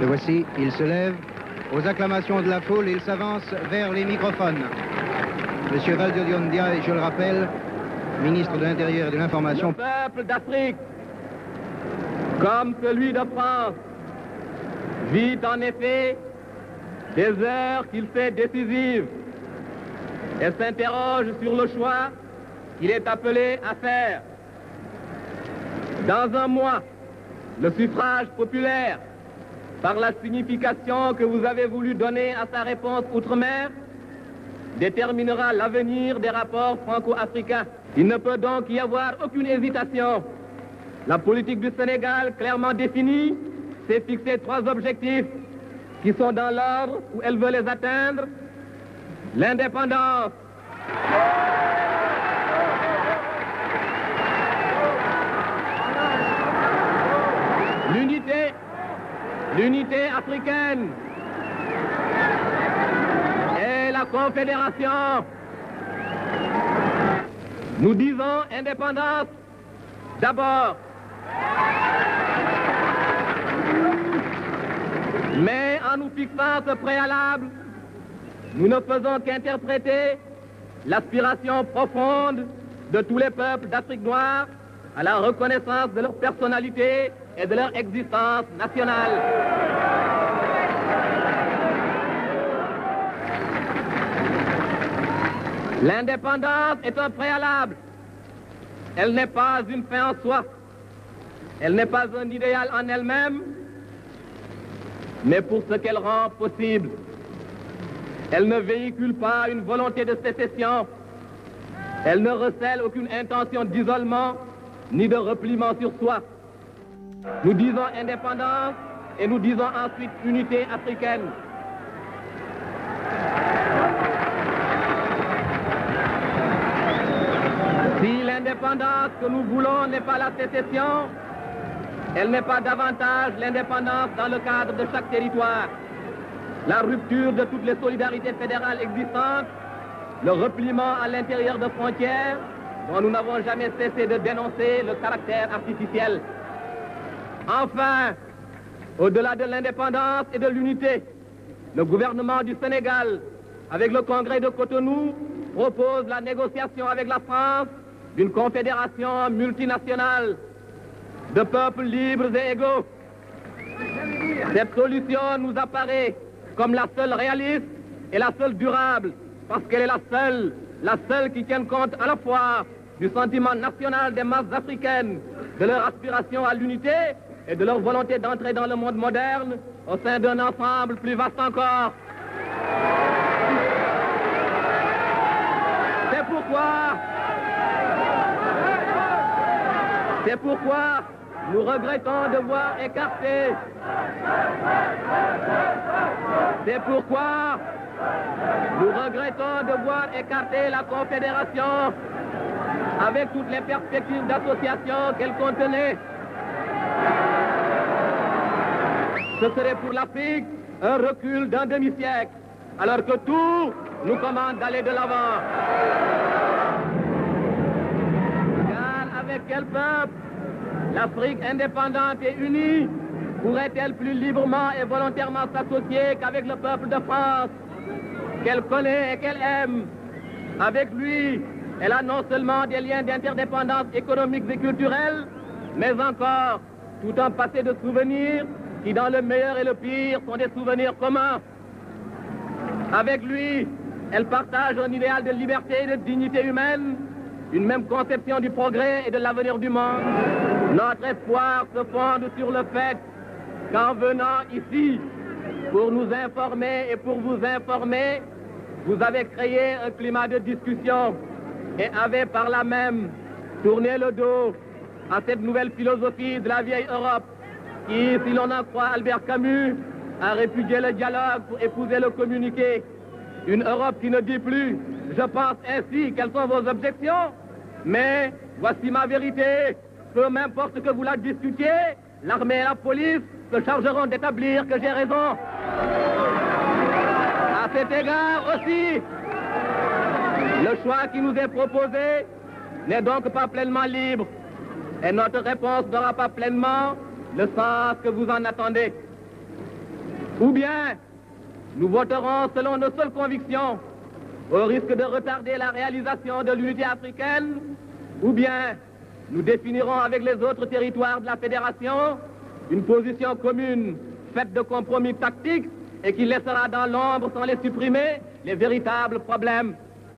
Le voici, il se lève. Aux acclamations de la foule, il s'avance vers les microphones. Monsieur Valdiodio-Ndia, et je le rappelle, ministre de l'Intérieur et de l'Information. Le peuple d'Afrique, comme celui de France, vit en effet des heures qu'il fait décisives et s'interroge sur le choix qu'il est appelé à faire. Dans un mois, le suffrage populaire, par la signification que vous avez voulu donner à sa réponse outre-mer, déterminera l'avenir des rapports franco-africains. Il ne peut donc y avoir aucune hésitation. La politique du Sénégal, clairement définie, s'est fixé 3 objectifs qui sont dans l'ordre où elle veut les atteindre. L'indépendance, l'unité africaine et la confédération. Nous disons indépendance d'abord. Mais en nous fixant ce préalable, nous ne faisons qu'interpréter l'aspiration profonde de tous les peuples d'Afrique noire à la reconnaissance de leur personnalité et de leur existence nationale. L'indépendance est un préalable. Elle n'est pas une fin en soi. Elle n'est pas un idéal en elle-même, mais pour ce qu'elle rend possible. Elle ne véhicule pas une volonté de sécession. Elle ne recèle aucune intention d'isolement ni de repliement sur soi. Nous disons indépendance et nous disons ensuite unité africaine. Si l'indépendance que nous voulons n'est pas la sécession, elle n'est pas davantage l'indépendance dans le cadre de chaque territoire. La rupture de toutes les solidarités fédérales existantes, le repliement à l'intérieur de frontières dont nous n'avons jamais cessé de dénoncer le caractère artificiel. Enfin, au-delà de l'indépendance et de l'unité, le gouvernement du Sénégal, avec le Congrès de Cotonou, propose la négociation avec la France d'une confédération multinationale de peuples libres et égaux. Cette solution nous apparaît comme la seule réaliste et la seule durable, parce qu'elle est la seule qui tienne compte à la fois du sentiment national des masses africaines, de leur aspiration à l'unité et de leur volonté d'entrer dans le monde moderne au sein d'un ensemble plus vaste encore. C'est pourquoi nous regrettons de voir écarter. C'est pourquoi nous regrettons de voir écarter la Confédération avec toutes les perspectives d'association qu'elle contenait. Ce serait pour l'Afrique un recul d'un demi-siècle, alors que tout nous commande d'aller de l'avant. Car avec quel peuple l'Afrique indépendante et unie pourrait-elle plus librement et volontairement s'associer qu'avec le peuple de France, qu'elle connaît et qu'elle aime? Avec lui, elle a non seulement des liens d'interdépendance économique et culturelle, mais encore tout un passé de souvenirs qui, dans le meilleur et le pire, sont des souvenirs communs. Avec lui, elle partage un idéal de liberté et de dignité humaine, une même conception du progrès et de l'avenir du monde. Notre espoir se fonde sur le fait qu'en venant ici, pour nous informer et pour vous informer, vous avez créé un climat de discussion et avez par là même tourné le dos à cette nouvelle philosophie de la vieille Europe qui, si l'on en croit Albert Camus, a répudié le dialogue pour épouser le communiqué. Une Europe qui ne dit plus « je pense ainsi, quelles sont vos objections ?» mais « voici ma vérité, peu m'importe que vous la discutiez, l'armée et la police se chargeront d'établir que j'ai raison. » À cet égard aussi, le choix qui nous est proposé n'est donc pas pleinement libre et notre réponse n'aura pas pleinement le sens que vous en attendez. Ou bien nous voterons selon nos seules convictions, au risque de retarder la réalisation de l'unité africaine, ou bien nous définirons avec les autres territoires de la Fédération une position commune faite de compromis tactiques et qui laissera dans l'ombre, sans les supprimer, les véritables problèmes